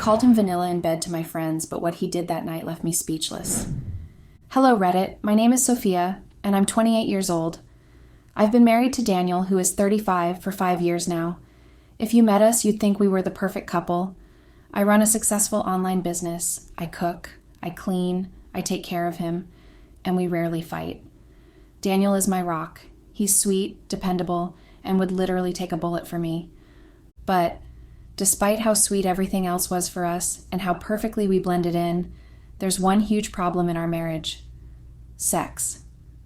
called him vanilla in bed to my friends, but what he did that night left me speechless. Hello, Reddit. My name is Sophia, and I'm 28 years old. I've been married to Daniel, who is 35, for 5 years now. If you met us, you'd think we were the perfect couple. I run a successful online business. I cook, I clean, I take care of him, and we rarely fight. Daniel is my rock. He's sweet, dependable, and would literally take a bullet for me. But despite how sweet everything else was for us and how perfectly we blended in, there's one huge problem in our marriage. Sex.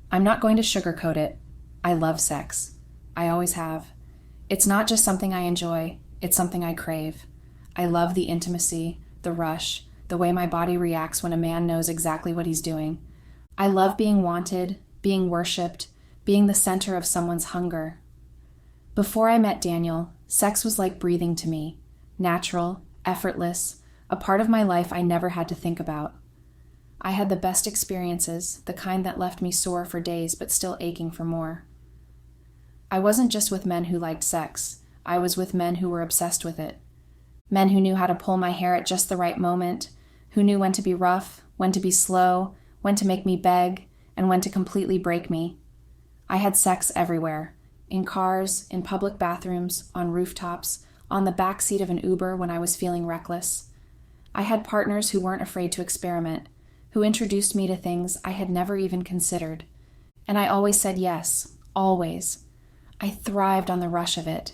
I'm not going to sugarcoat it. I love sex. I always have. It's not just something I enjoy, it's something I crave. I love the intimacy, the rush, the way my body reacts when a man knows exactly what he's doing. I love being wanted, being worshipped, being the center of someone's hunger. Before I met Daniel, sex was like breathing to me, natural, effortless, a part of my life I never had to think about. I had the best experiences, the kind that left me sore for days but still aching for more. I wasn't just with men who liked sex. I was with men who were obsessed with it. Men who knew how to pull my hair at just the right moment, who knew when to be rough, when to be slow, when to make me beg, and when to completely break me. I had sex everywhere. In cars, in public bathrooms, on rooftops, on the back seat of an Uber when I was feeling reckless. I had partners who weren't afraid to experiment, who introduced me to things I had never even considered. And I always said yes, always. I thrived on the rush of it,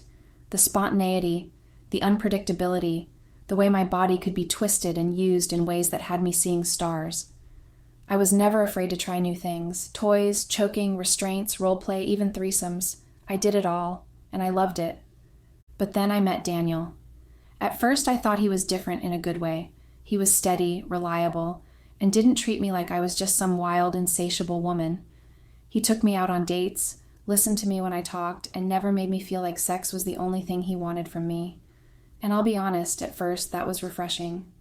the spontaneity, the unpredictability, the way my body could be twisted and used in ways that had me seeing stars. I was never afraid to try new things, toys, choking, restraints, role play, even threesomes. I did it all, and I loved it. But then I met Daniel. At first I thought he was different in a good way. He was steady, reliable, and didn't treat me like I was just some wild, insatiable woman. He took me out on dates, listened to me when I talked, and never made me feel like sex was the only thing he wanted from me. And I'll be honest, at first that was refreshing.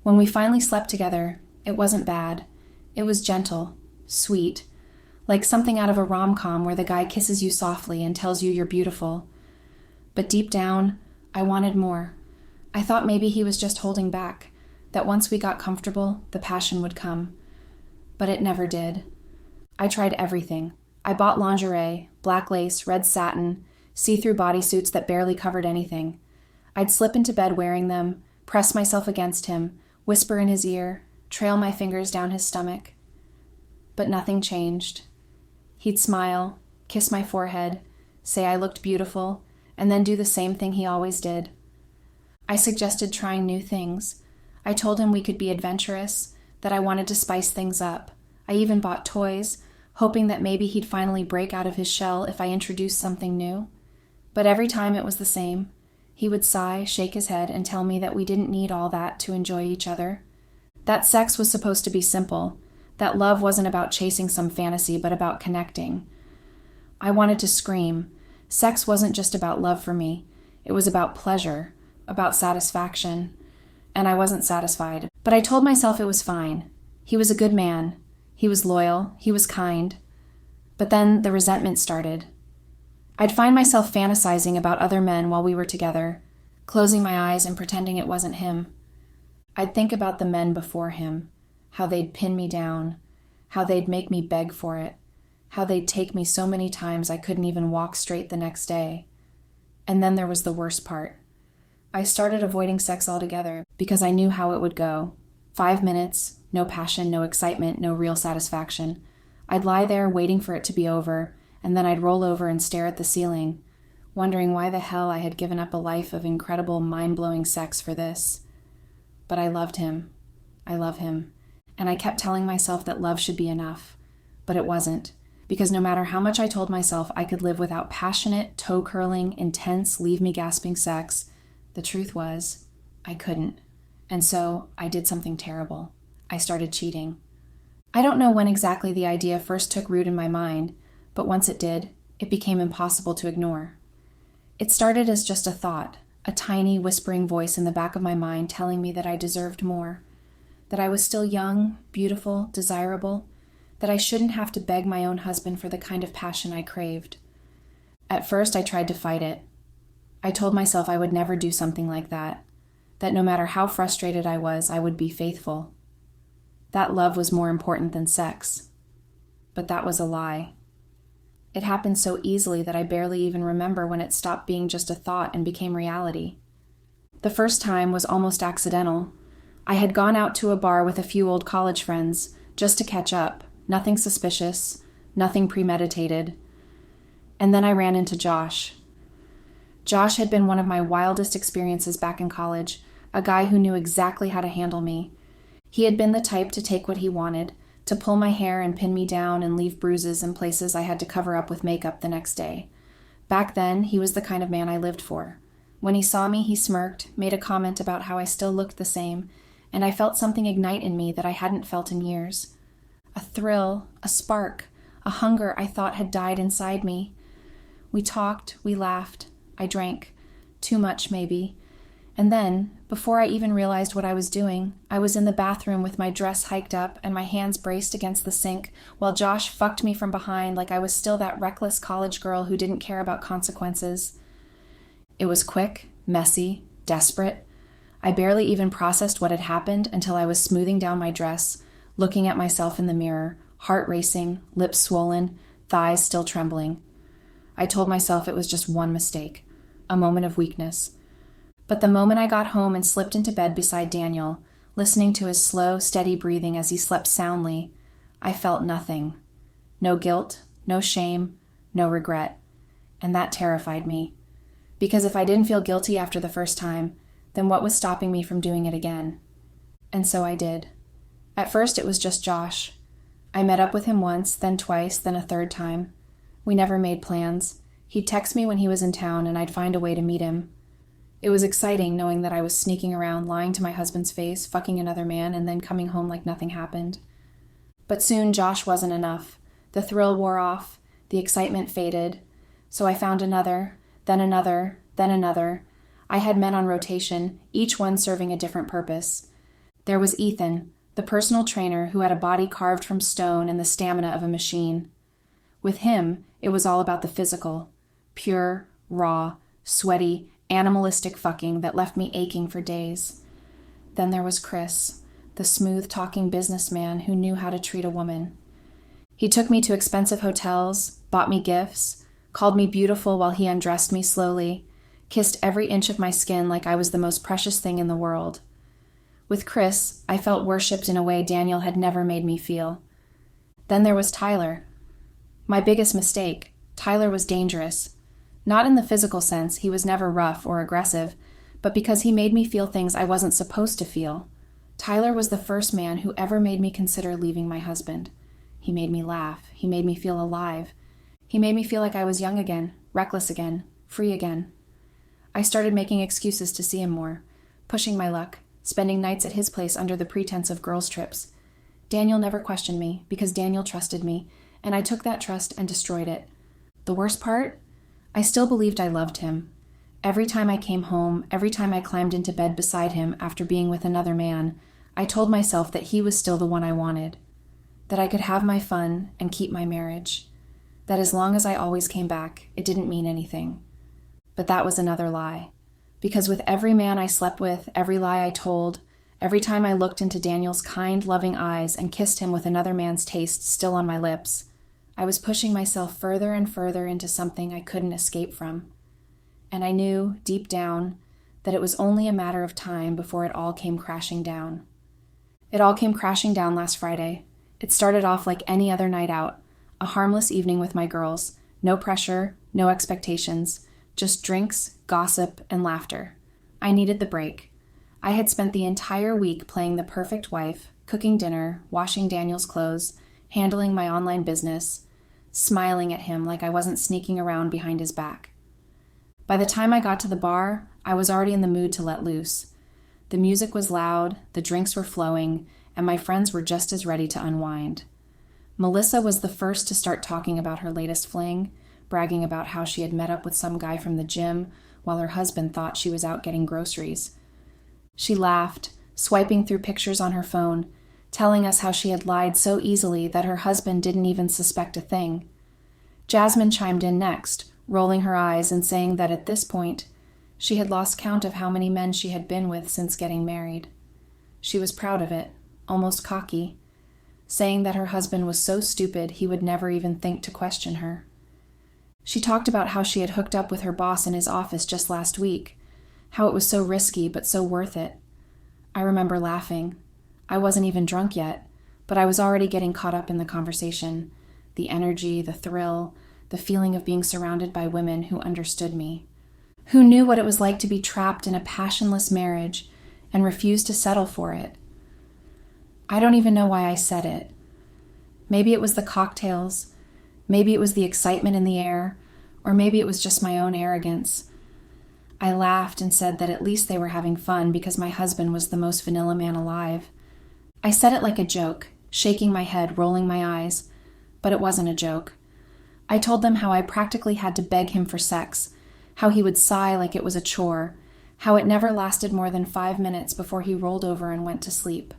When we finally slept together, it wasn't bad. It was gentle, sweet, like something out of a rom-com where the guy kisses you softly and tells you you're beautiful. But deep down, I wanted more. I thought maybe he was just holding back, that once we got comfortable, the passion would come. But it never did. I tried everything. I bought lingerie, black lace, red satin, see-through bodysuits that barely covered anything. I'd slip into bed wearing them, press myself against him, whisper in his ear, trail my fingers down his stomach. But nothing changed. He'd smile, kiss my forehead, say I looked beautiful, and then do the same thing he always did. I suggested trying new things. I told him we could be adventurous, that I wanted to spice things up. I even bought toys, hoping that maybe he'd finally break out of his shell if I introduced something new. But every time it was the same. He would sigh, shake his head, and tell me that we didn't need all that to enjoy each other. That sex was supposed to be simple, that love wasn't about chasing some fantasy, but about connecting. I wanted to scream. Sex wasn't just about love for me. It was about pleasure, about satisfaction. And I wasn't satisfied. But I told myself it was fine. He was a good man. He was loyal. He was kind. But then the resentment started. I'd find myself fantasizing about other men while we were together, closing my eyes and pretending it wasn't him. I'd think about the men before him, how they'd pin me down, how they'd make me beg for it, how they'd take me so many times I couldn't even walk straight the next day. And then there was the worst part. I started avoiding sex altogether because I knew how it would go. 5 minutes, no passion, no excitement, no real satisfaction. I'd lie there waiting for it to be over, and then I'd roll over and stare at the ceiling, wondering why the hell I had given up a life of incredible, mind-blowing sex for this. But I loved him. I love him. And I kept telling myself that love should be enough. But it wasn't, because no matter how much I told myself I could live without passionate, toe-curling, intense, leave-me-gasping sex, the truth was, I couldn't. And so I did something terrible. I started cheating. I don't know when exactly the idea first took root in my mind, but once it did, it became impossible to ignore. It started as just a thought, a tiny whispering voice in the back of my mind telling me that I deserved more, that I was still young, beautiful, desirable, that I shouldn't have to beg my own husband for the kind of passion I craved. At first, I tried to fight it. I told myself I would never do something like that that no matter how frustrated I was, I would be faithful. That love was more important than sex. But that was a lie. It happened so easily that I barely even remember when it stopped being just a thought and became reality. The first time was almost accidental. I had gone out to a bar with a few old college friends, just to catch up, nothing suspicious, nothing premeditated. And then I ran into Josh. Josh had been one of my wildest experiences back in college, a guy who knew exactly how to handle me. He had been the type to take what he wanted, to pull my hair and pin me down and leave bruises in places I had to cover up with makeup the next day. Back then, he was the kind of man I lived for. When he saw me, he smirked, made a comment about how I still looked the same, and I felt something ignite in me that I hadn't felt in years. A thrill, a spark, a hunger I thought had died inside me. We talked, we laughed, I drank. Too much, maybe. And then, before I even realized what I was doing, I was in the bathroom with my dress hiked up and my hands braced against the sink while Josh fucked me from behind like I was still that reckless college girl who didn't care about consequences. It was quick, messy, desperate. I barely even processed what had happened until I was smoothing down my dress, looking at myself in the mirror, heart racing, lips swollen, thighs still trembling. I told myself it was just one mistake, a moment of weakness. But the moment I got home and slipped into bed beside Daniel, listening to his slow, steady breathing as he slept soundly, I felt nothing. No guilt, no shame, no regret. And that terrified me. Because if I didn't feel guilty after the first time, then what was stopping me from doing it again? And so I did. At first it was just Josh. I met up with him once, then twice, then a third time. We never made plans. He'd text me when he was in town and I'd find a way to meet him. It was exciting knowing that I was sneaking around, lying to my husband's face, fucking another man, and then coming home like nothing happened. But soon Josh wasn't enough. The thrill wore off, the excitement faded. So I found another, then another, then another. I had men on rotation, each one serving a different purpose. There was Ethan, the personal trainer who had a body carved from stone and the stamina of a machine. With him, it was all about the physical. Pure, raw, sweaty, animalistic fucking that left me aching for days. Then there was Chris, the smooth-talking businessman who knew how to treat a woman. He took me to expensive hotels, bought me gifts, called me beautiful while he undressed me slowly, kissed every inch of my skin like I was the most precious thing in the world. With Chris, I felt worshipped in a way Daniel had never made me feel. Then there was Tyler. My biggest mistake. Tyler was dangerous. Not in the physical sense, he was never rough or aggressive, but because he made me feel things I wasn't supposed to feel. Tyler was the first man who ever made me consider leaving my husband. He made me laugh. He made me feel alive. He made me feel like I was young again, reckless again, free again. I started making excuses to see him more, pushing my luck, spending nights at his place under the pretense of girls' trips. Daniel never questioned me because Daniel trusted me, and I took that trust and destroyed it. The worst part? I still believed I loved him. Every time I came home, every time I climbed into bed beside him after being with another man, I told myself that he was still the one I wanted, that I could have my fun and keep my marriage, that as long as I always came back, it didn't mean anything. But that was another lie, because with every man I slept with, every lie I told, every time I looked into Daniel's kind, loving eyes and kissed him with another man's taste still on my lips, I was pushing myself further and further into something I couldn't escape from. And I knew, deep down, that it was only a matter of time before it all came crashing down. It all came crashing down last Friday. It started off like any other night out, a harmless evening with my girls, no pressure, no expectations, just drinks, gossip, and laughter. I needed the break. I had spent the entire week playing the perfect wife, cooking dinner, washing Daniel's clothes, handling my online business, smiling at him like I wasn't sneaking around behind his back. By the time I got to the bar, I was already in the mood to let loose. The music was loud, the drinks were flowing, and my friends were just as ready to unwind. Melissa was the first to start talking about her latest fling, bragging about how she had met up with some guy from the gym while her husband thought she was out getting groceries. She laughed, swiping through pictures on her phone, telling us how she had lied so easily that her husband didn't even suspect a thing. Jasmine chimed in next, rolling her eyes and saying that at this point, She had lost count of how many men she had been with since getting married. She was proud of it, almost cocky, saying that her husband was so stupid he would never even think to question her. She talked about how she had hooked up with her boss in his office just last week, how it was so risky but so worth it. I remember laughing. I wasn't even drunk yet, but I was already getting caught up in the conversation, the energy, the thrill, the feeling of being surrounded by women who understood me, who knew what it was like to be trapped in a passionless marriage and refused to settle for it. I don't even know why I said it. Maybe it was the cocktails, maybe it was the excitement in the air, or maybe it was just my own arrogance. I laughed and said that at least they were having fun because my husband was the most vanilla man alive. I said it like a joke, shaking my head, rolling my eyes, but it wasn't a joke. I told them how I practically had to beg him for sex, how he would sigh like it was a chore, how it never lasted more than 5 minutes before he rolled over and went to sleep.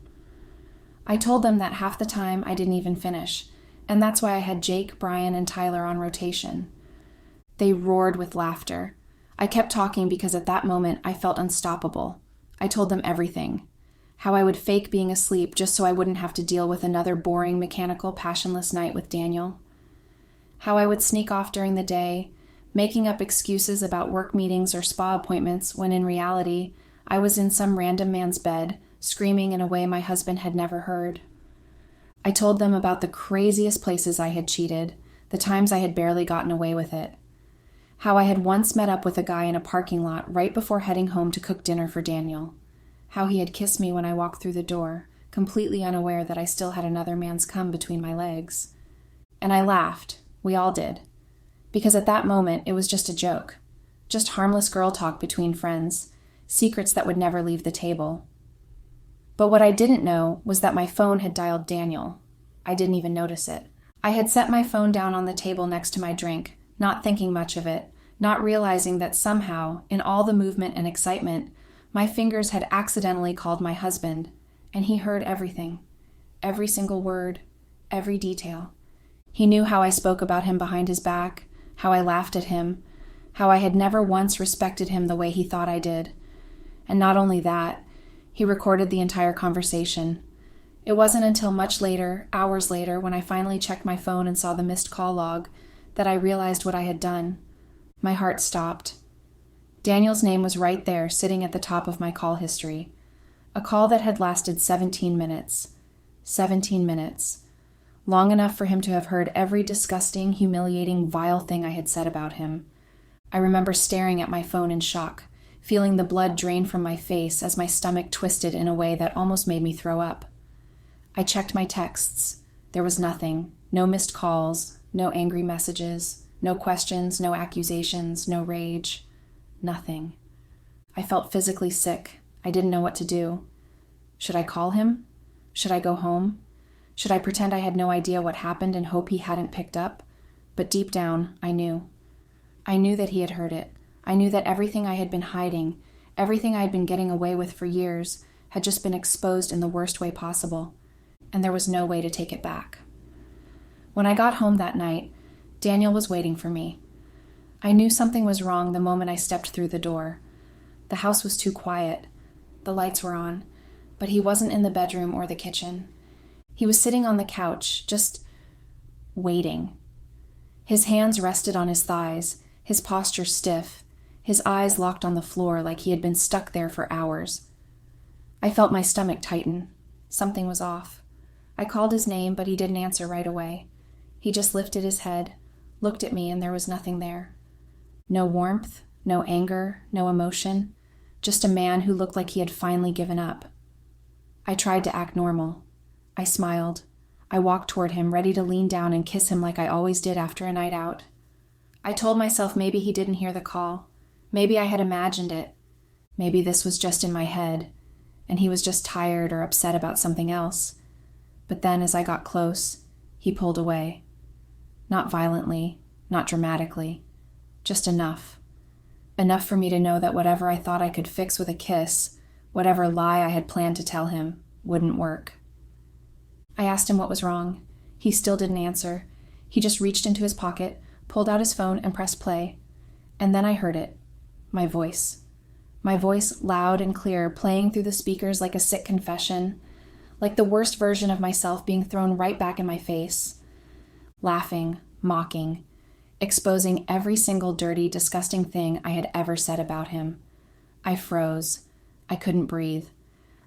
I told them that half the time I didn't even finish, and that's why I had Jake, Brian, and Tyler on rotation. They roared with laughter. I kept talking because at that moment I felt unstoppable. I told them everything. How I would fake being asleep just so I wouldn't have to deal with another boring, mechanical, passionless night with Daniel. How I would sneak off during the day, making up excuses about work meetings or spa appointments when in reality I was in some random man's bed, screaming in a way my husband had never heard. I told them about the craziest places I had cheated, the times I had barely gotten away with it. How I had once met up with a guy in a parking lot right before heading home to cook dinner for Daniel. How he had kissed me when I walked through the door, completely unaware that I still had another man's cum between my legs. And I laughed. We all did. Because at that moment, it was just a joke. Just harmless girl talk between friends, secrets that would never leave the table. But what I didn't know was that my phone had dialed Daniel. I didn't even notice it. I had set my phone down on the table next to my drink, not thinking much of it, not realizing that somehow, in all the movement and excitement, my fingers had accidentally called my husband, and he heard everything, every single word, every detail. He knew how I spoke about him behind his back, how I laughed at him, how I had never once respected him the way he thought I did. And not only that, he recorded the entire conversation. It wasn't until much later, hours later, when I finally checked my phone and saw the missed call log, that I realized what I had done. My heart stopped. Daniel's name was right there, sitting at the top of my call history. A call that had lasted 17 minutes. 17 minutes. Long enough for him to have heard every disgusting, humiliating, vile thing I had said about him. I remember staring at my phone in shock, feeling the blood drain from my face as my stomach twisted in a way that almost made me throw up. I checked my texts. There was nothing. No missed calls, no angry messages, no questions, no accusations, no rage. Nothing. I felt physically sick. I didn't know what to do. Should I call him? Should I go home? Should I pretend I had no idea what happened and hope he hadn't picked up? But deep down, I knew. I knew that he had heard it. I knew that everything I had been hiding, everything I had been getting away with for years, had just been exposed in the worst way possible, and there was no way to take it back. When I got home that night, Daniel was waiting for me. I knew something was wrong the moment I stepped through the door. The house was too quiet. The lights were on, but he wasn't in the bedroom or the kitchen. He was sitting on the couch, just waiting. His hands rested on his thighs, his posture stiff, his eyes locked on the floor like he had been stuck there for hours. I felt my stomach tighten. Something was off. I called his name, but he didn't answer right away. He just lifted his head, looked at me, and there was nothing there. No warmth, no anger, no emotion, just a man who looked like he had finally given up. I tried to act normal. I smiled. I walked toward him, ready to lean down and kiss him like I always did after a night out. I told myself maybe he didn't hear the call. Maybe I had imagined it. Maybe this was just in my head, and he was just tired or upset about something else. But then as I got close, he pulled away. Not violently, not dramatically, just enough. Enough for me to know that whatever I thought I could fix with a kiss, whatever lie I had planned to tell him, wouldn't work. I asked him what was wrong. He still didn't answer. He just reached into his pocket, pulled out his phone, and pressed play. And then I heard it. My voice. my voice loud and clear, playing through the speakers like a sick confession, like the worst version of myself being thrown right back in my face. Laughing, mocking, exposing every single dirty, disgusting thing I had ever said about him. I froze. I couldn't breathe.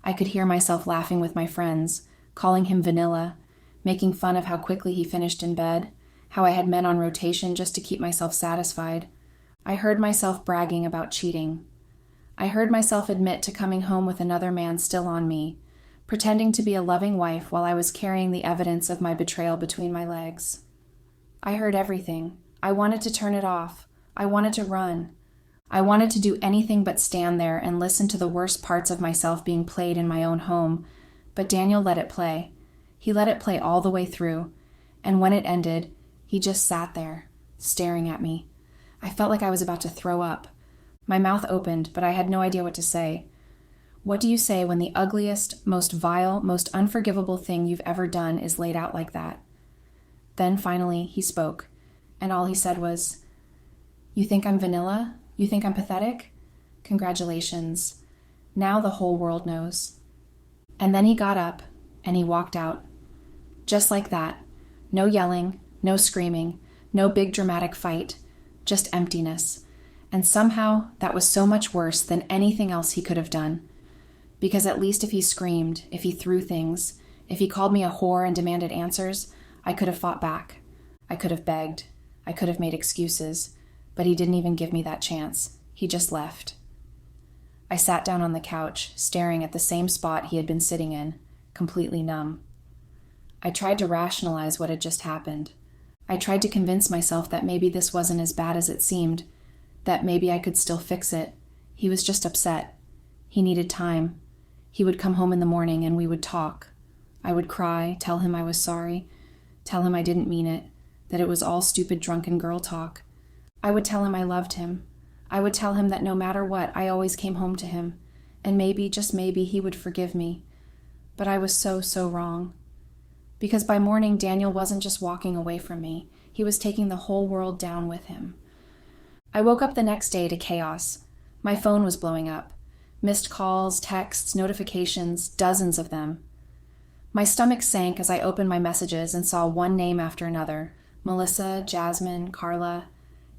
I could hear myself laughing with my friends, calling him vanilla, making fun of how quickly he finished in bed, how I had men on rotation just to keep myself satisfied. I heard myself bragging about cheating. I heard myself admit to coming home with another man still on me, pretending to be a loving wife while I was carrying the evidence of my betrayal between my legs. I heard everything. I wanted to turn it off. I wanted to run. I wanted to do anything but stand there and listen to the worst parts of myself being played in my own home, but Daniel let it play. He let it play all the way through, and when it ended, he just sat there, staring at me. I felt like I was about to throw up. My mouth opened, but I had no idea what to say. What do you say when the ugliest, most vile, most unforgivable thing you've ever done is laid out like that? Then finally, he spoke, and all he said was, "You think I'm vanilla? You think I'm pathetic? Congratulations. Now the whole world knows." And then he got up, and he walked out. Just like that. No yelling, no screaming, no big dramatic fight, just emptiness. And somehow that was so much worse than anything else he could have done. Because at least if he screamed, if he threw things, if he called me a whore and demanded answers, I could have fought back. I could have begged. I could have made excuses. But he didn't even give me that chance. He just left. I sat down on the couch, staring at the same spot he had been sitting in, completely numb. I tried to rationalize what had just happened. I tried to convince myself that maybe this wasn't as bad as it seemed, that maybe I could still fix it. He was just upset. He needed time. He would come home in the morning and we would talk. I would cry, tell him I was sorry, tell him I didn't mean it, that it was all stupid drunken girl talk. I would tell him I loved him. I would tell him that no matter what, I always came home to him, and maybe, just maybe, he would forgive me. But I was so wrong. Because by morning, Daniel wasn't just walking away from me. He was taking the whole world down with him. I woke up the next day to chaos. My phone was blowing up. Missed calls, texts, notifications, dozens of them. My stomach sank as I opened my messages and saw one name after another. Melissa, Jasmine, Carla,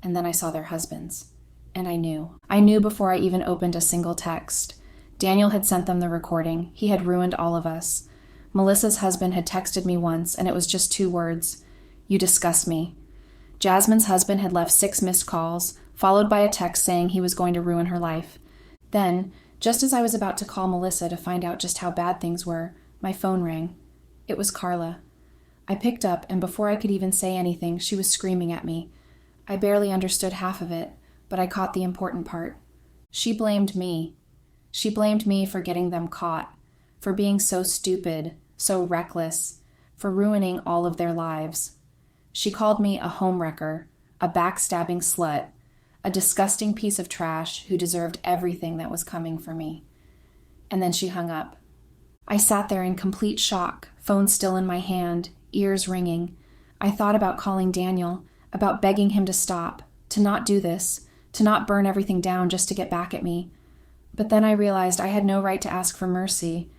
and then I saw their husbands. And I knew. I knew before I even opened a single text. Daniel had sent them the recording. He had ruined all of us. Melissa's husband had texted me once, and it was just 2 words. "You disgust me." Jasmine's husband had left 6 missed calls, followed by a text saying he was going to ruin her life. Then, just as I was about to call Melissa to find out just how bad things were, my phone rang. It was Carla. I picked up, and before I could even say anything, she was screaming at me. I barely understood half of it, but I caught the important part. She blamed me. She blamed me for getting them caught, for being so stupid, so reckless, for ruining all of their lives. She called me a homewrecker, a backstabbing slut, a disgusting piece of trash who deserved everything that was coming for me. And then she hung up. I sat there in complete shock, phone still in my hand, ears ringing. I thought about calling Daniel, about begging him to stop, to not do this, to not burn everything down just to get back at me. But then I realized I had no right to ask for mercy,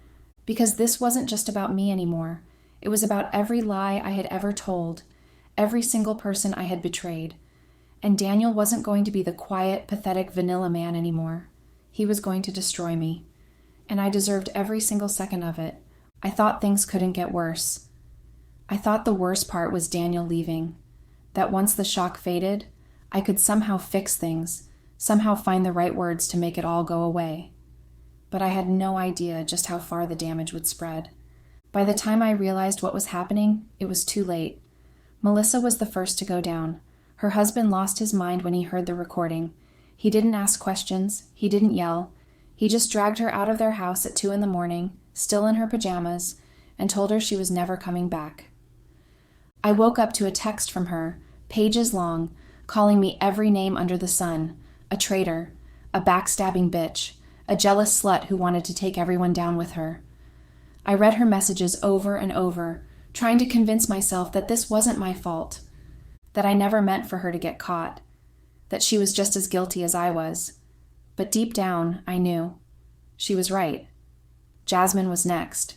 because this wasn't just about me anymore. It was about every lie I had ever told, every single person I had betrayed. And Daniel wasn't going to be the quiet, pathetic vanilla man anymore. He was going to destroy me. And I deserved every single second of it. I thought things couldn't get worse. I thought the worst part was Daniel leaving. That once the shock faded, I could somehow fix things, somehow find the right words to make it all go away. But I had no idea just how far the damage would spread. By the time I realized what was happening, it was too late. Melissa was the first to go down. Her husband lost his mind when he heard the recording. He didn't ask questions. He didn't yell. He just dragged her out of their house at 2 a.m, still in her pajamas, and told her she was never coming back. I woke up to a text from her, pages long, calling me every name under the sun, a traitor, a backstabbing bitch, a jealous slut who wanted to take everyone down with her. I read her messages over and over, trying to convince myself that this wasn't my fault, that I never meant for her to get caught, that she was just as guilty as I was. But deep down, I knew. She was right. Jasmine was next.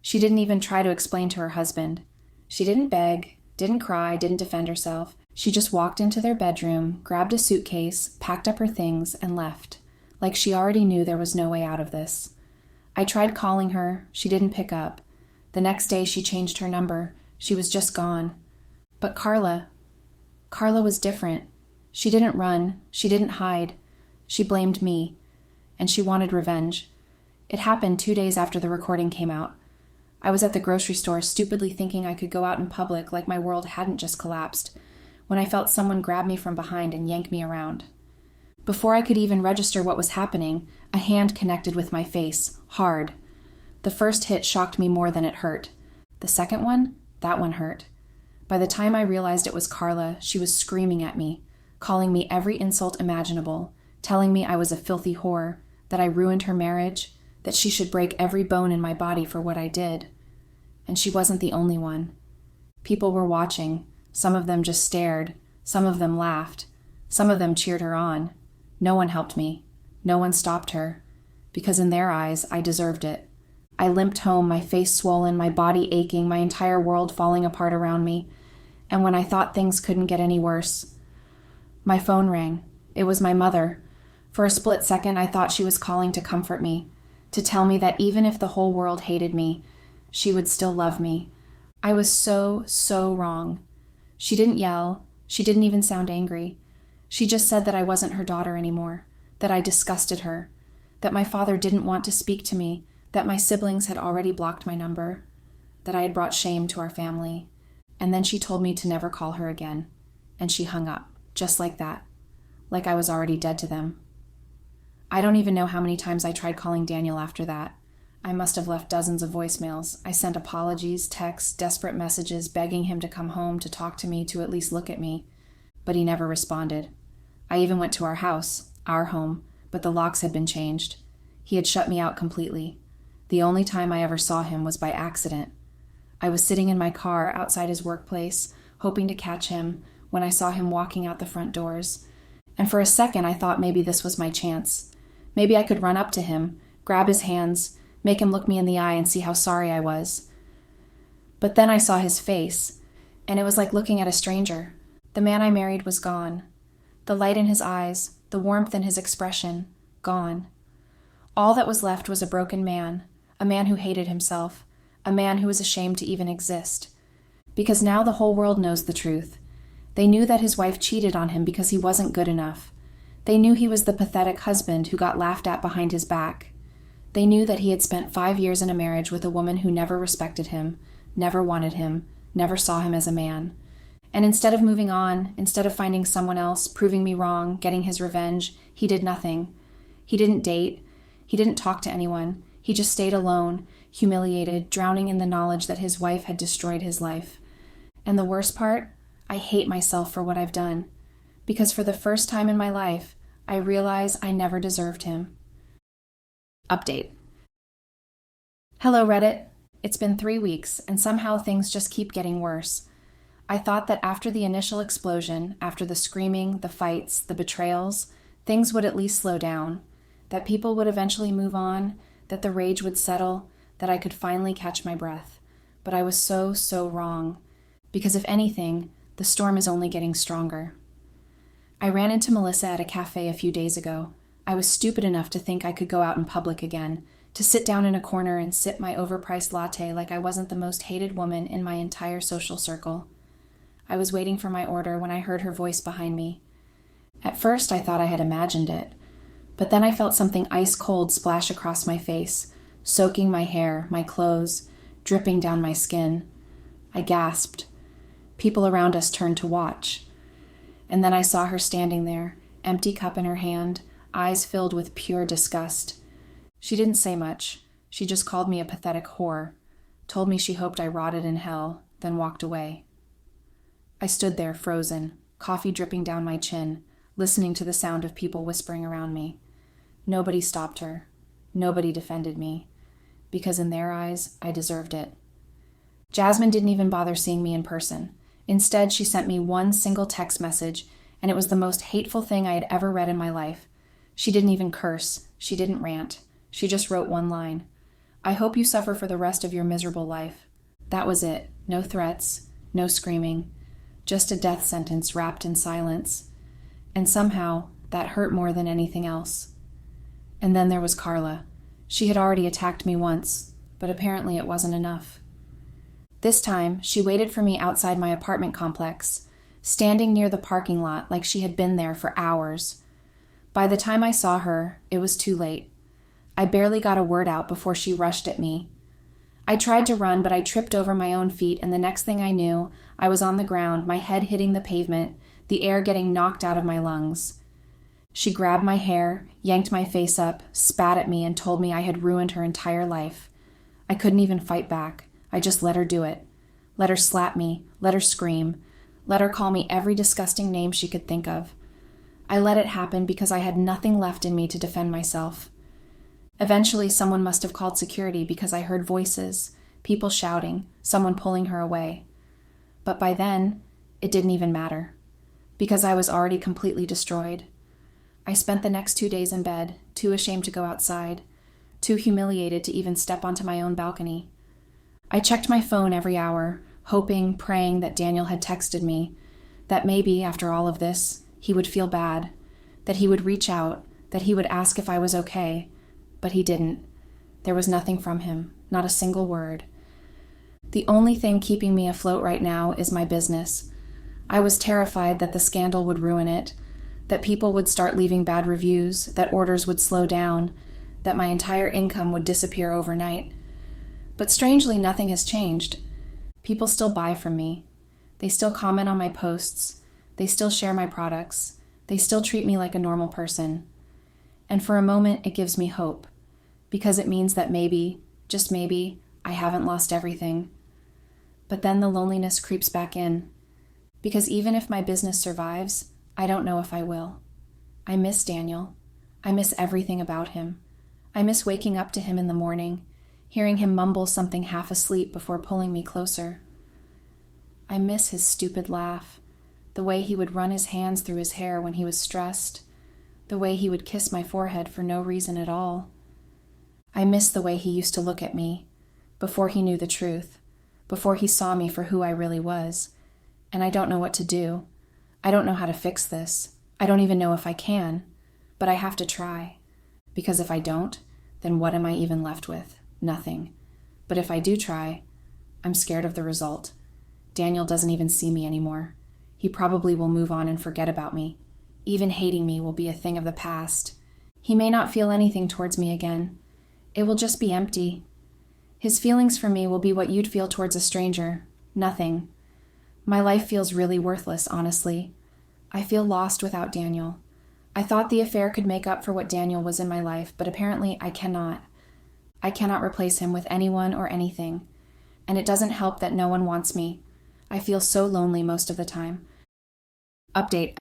She didn't even try to explain to her husband. She didn't beg, didn't cry, didn't defend herself. She just walked into their bedroom, grabbed a suitcase, packed up her things, and left, like she already knew there was no way out of this. I tried calling her. She didn't pick up. The next day, she changed her number. She was just gone. But Carla was different. She didn't run. She didn't hide. She blamed me, and she wanted revenge. It happened 2 days after the recording came out. I was at the grocery store, stupidly thinking I could go out in public like my world hadn't just collapsed, when I felt someone grab me from behind and yank me around. Before I could even register what was happening, a hand connected with my face, hard. The first hit shocked me more than it hurt. The second one, that one hurt. By the time I realized it was Carla, she was screaming at me, calling me every insult imaginable, telling me I was a filthy whore, that I ruined her marriage, that she should break every bone in my body for what I did. And she wasn't the only one. People were watching. Some of them just stared. Some of them laughed. Some of them cheered her on. No one helped me. No one stopped her. Because in their eyes, I deserved it. I limped home, my face swollen, my body aching, my entire world falling apart around me. And when I thought things couldn't get any worse, my phone rang. It was my mother. For a split second, I thought she was calling to comfort me, to tell me that even if the whole world hated me, she would still love me. I was so wrong. She didn't yell. She didn't even sound angry. She just said that I wasn't her daughter anymore, that I disgusted her, that my father didn't want to speak to me, that my siblings had already blocked my number, that I had brought shame to our family. And then she told me to never call her again. And she hung up, just like that, like I was already dead to them. I don't even know how many times I tried calling Daniel after that. I must have left dozens of voicemails. I sent apologies, texts, desperate messages, begging him to come home, to talk to me, to at least look at me. But he never responded. I even went to our house, our home, but the locks had been changed. He had shut me out completely. The only time I ever saw him was by accident. I was sitting in my car outside his workplace, hoping to catch him, when I saw him walking out the front doors. And for a second, I thought maybe this was my chance. Maybe I could run up to him, grab his hands, make him look me in the eye and see how sorry I was. But then I saw his face, and it was like looking at a stranger. The man I married was gone. The light in his eyes, the warmth in his expression, gone. All that was left was a broken man, a man who hated himself, a man who was ashamed to even exist. Because now the whole world knows the truth. They knew that his wife cheated on him because he wasn't good enough. They knew he was the pathetic husband who got laughed at behind his back. They knew that he had spent 5 years in a marriage with a woman who never respected him, never wanted him, never saw him as a man. And instead of moving on, instead of finding someone else, proving me wrong, getting his revenge, he did nothing. He didn't date. He didn't talk to anyone. He just stayed alone, humiliated, drowning in the knowledge that his wife had destroyed his life. And the worst part, I hate myself for what I've done. Because for the first time in my life, I realize I never deserved him. Update. Hello, Reddit. It's been 3 weeks, and somehow things just keep getting worse. I thought that after the initial explosion, after the screaming, the fights, the betrayals, things would at least slow down, that people would eventually move on, that the rage would settle, that I could finally catch my breath. But I was so wrong. Because if anything, the storm is only getting stronger. I ran into Melissa at a cafe a few days ago. I was stupid enough to think I could go out in public again, to sit down in a corner and sip my overpriced latte like I wasn't the most hated woman in my entire social circle. I was waiting for my order when I heard her voice behind me. At first, I thought I had imagined it, but then I felt something ice cold splash across my face, soaking my hair, my clothes, dripping down my skin. I gasped. People around us turned to watch. And then I saw her standing there, empty cup in her hand, eyes filled with pure disgust. She didn't say much. She just called me a pathetic whore, told me she hoped I rotted in hell, then walked away. I stood there frozen, coffee dripping down my chin, listening to the sound of people whispering around me. Nobody stopped her. Nobody defended me. Because in their eyes, I deserved it. Jasmine didn't even bother seeing me in person. Instead, she sent me one single text message, and it was the most hateful thing I had ever read in my life. She didn't even curse. She didn't rant. She just wrote one line. "I hope you suffer for the rest of your miserable life." That was it. No threats, no screaming, just a death sentence wrapped in silence. And somehow, that hurt more than anything else. And then there was Carla. She had already attacked me once, but apparently it wasn't enough. This time, she waited for me outside my apartment complex, standing near the parking lot like she had been there for hours. By the time I saw her, it was too late. I barely got a word out before she rushed at me. I tried to run, but I tripped over my own feet, and the next thing I knew, I was on the ground, my head hitting the pavement, the air getting knocked out of my lungs. She grabbed my hair, yanked my face up, spat at me, and told me I had ruined her entire life. I couldn't even fight back. I just let her do it. Let her slap me, let her scream, let her call me every disgusting name she could think of. I let it happen because I had nothing left in me to defend myself. Eventually, someone must have called security because I heard voices, people shouting, someone pulling her away. But by then, it didn't even matter, because I was already completely destroyed. I spent the next 2 days in bed, too ashamed to go outside, too humiliated to even step onto my own balcony. I checked my phone every hour, hoping, praying that Daniel had texted me, that maybe, after all of this, he would feel bad, that he would reach out, that he would ask if I was okay. But he didn't. There was nothing from him, not a single word. The only thing keeping me afloat right now is my business. I was terrified that the scandal would ruin it, that people would start leaving bad reviews, that orders would slow down, that my entire income would disappear overnight. But strangely, nothing has changed. People still buy from me. They still comment on my posts. They still share my products. They still treat me like a normal person. And for a moment, it gives me hope, because it means that maybe, just maybe, I haven't lost everything. But then the loneliness creeps back in, because even if my business survives, I don't know if I will. I miss Daniel. I miss everything about him. I miss waking up to him in the morning, hearing him mumble something half asleep before pulling me closer. I miss his stupid laugh, the way he would run his hands through his hair when he was stressed, the way he would kiss my forehead for no reason at all. I miss the way he used to look at me, before he knew the truth, before he saw me for who I really was. And I don't know what to do. I don't know how to fix this. I don't even know if I can, but I have to try. Because if I don't, then what am I even left with? Nothing. But if I do try, I'm scared of the result. Daniel doesn't even see me anymore. He probably will move on and forget about me. Even hating me will be a thing of the past. He may not feel anything towards me again. It will just be empty. His feelings for me will be what you'd feel towards a stranger. Nothing. My life feels really worthless, honestly. I feel lost without Daniel. I thought the affair could make up for what Daniel was in my life, but apparently I cannot. I cannot replace him with anyone or anything. And it doesn't help that no one wants me. I feel so lonely most of the time. Update.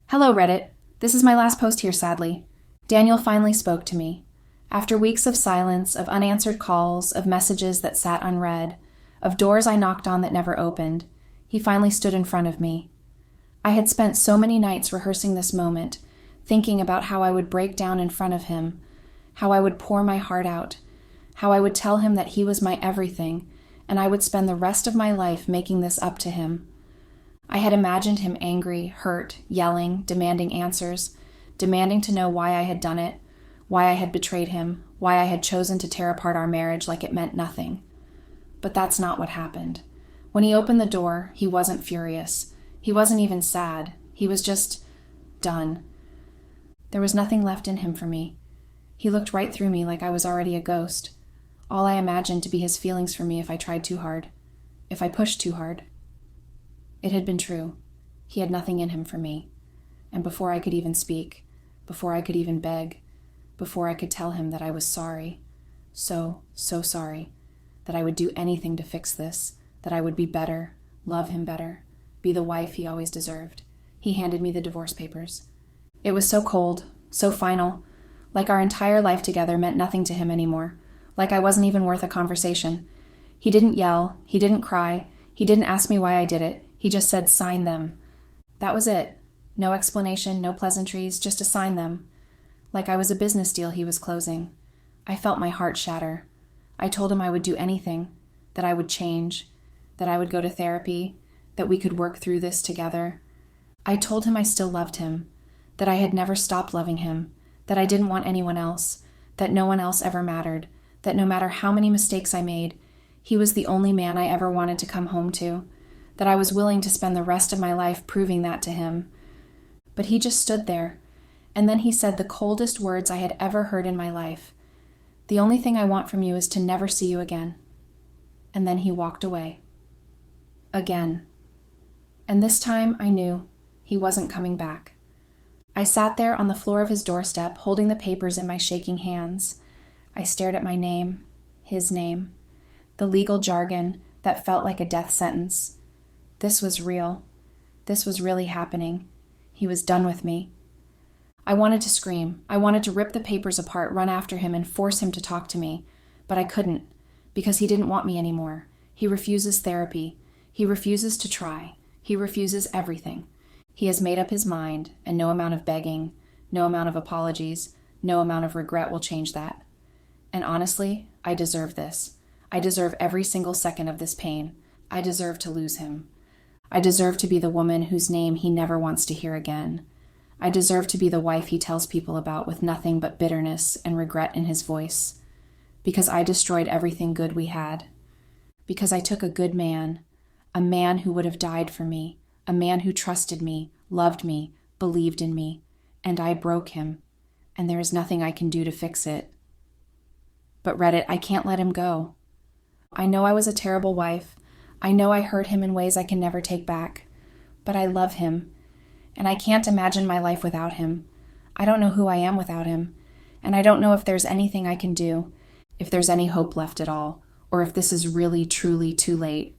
Hello, Reddit. This is my last post here, sadly. Daniel finally spoke to me. After weeks of silence, of unanswered calls, of messages that sat unread, of doors I knocked on that never opened, he finally stood in front of me. I had spent so many nights rehearsing this moment, thinking about how I would break down in front of him, how I would pour my heart out, how I would tell him that he was my everything, and I would spend the rest of my life making this up to him. I had imagined him angry, hurt, yelling, demanding answers, demanding to know why I had done it, why I had betrayed him, why I had chosen to tear apart our marriage like it meant nothing. But that's not what happened. When he opened the door, he wasn't furious. He wasn't even sad. He was just done. There was nothing left in him for me. He looked right through me like I was already a ghost. All I imagined to be his feelings for me if I tried too hard, if I pushed too hard. It had been true. He had nothing in him for me. And before I could even speak, before I could even beg, before I could tell him that I was sorry, so sorry, that I would do anything to fix this, that I would be better, love him better, be the wife he always deserved, he handed me the divorce papers. It was so cold, so final, like our entire life together meant nothing to him anymore, like I wasn't even worth a conversation. He didn't yell, he didn't cry, he didn't ask me why I did it. He just said, "Sign them." That was it. No explanation, no pleasantries, just to sign them, like I was a business deal he was closing. I felt my heart shatter. I told him I would do anything, that I would change, that I would go to therapy, that we could work through this together. I told him I still loved him, that I had never stopped loving him, that I didn't want anyone else, that no one else ever mattered, that no matter how many mistakes I made, he was the only man I ever wanted to come home to, that I was willing to spend the rest of my life proving that to him. But he just stood there, and then he said the coldest words I had ever heard in my life. The only thing I want from you is to never see you again. And then he walked away. Again. And this time I knew he wasn't coming back. I sat there on the floor of his doorstep, holding the papers in my shaking hands. I stared at my name, his name, the legal jargon that felt like a death sentence. This was real. This was really happening. He was done with me. I wanted to scream. I wanted to rip the papers apart, run after him, and force him to talk to me. But I couldn't, because he didn't want me anymore. He refuses therapy. He refuses to try. He refuses everything. He has made up his mind, and no amount of begging, no amount of apologies, no amount of regret will change that. And honestly, I deserve this. I deserve every single second of this pain. I deserve to lose him. I deserve to be the woman whose name he never wants to hear again. I deserve to be the wife he tells people about with nothing but bitterness and regret in his voice. Because I destroyed everything good we had. Because I took a good man, a man who would have died for me, a man who trusted me, loved me, believed in me, and I broke him, and there is nothing I can do to fix it. But Reddit, I can't let him go. I know I was a terrible wife. I know I hurt him in ways I can never take back. But I love him, and I can't imagine my life without him. I don't know who I am without him, and I don't know if there's anything I can do, if there's any hope left at all, or if this is really, truly too late.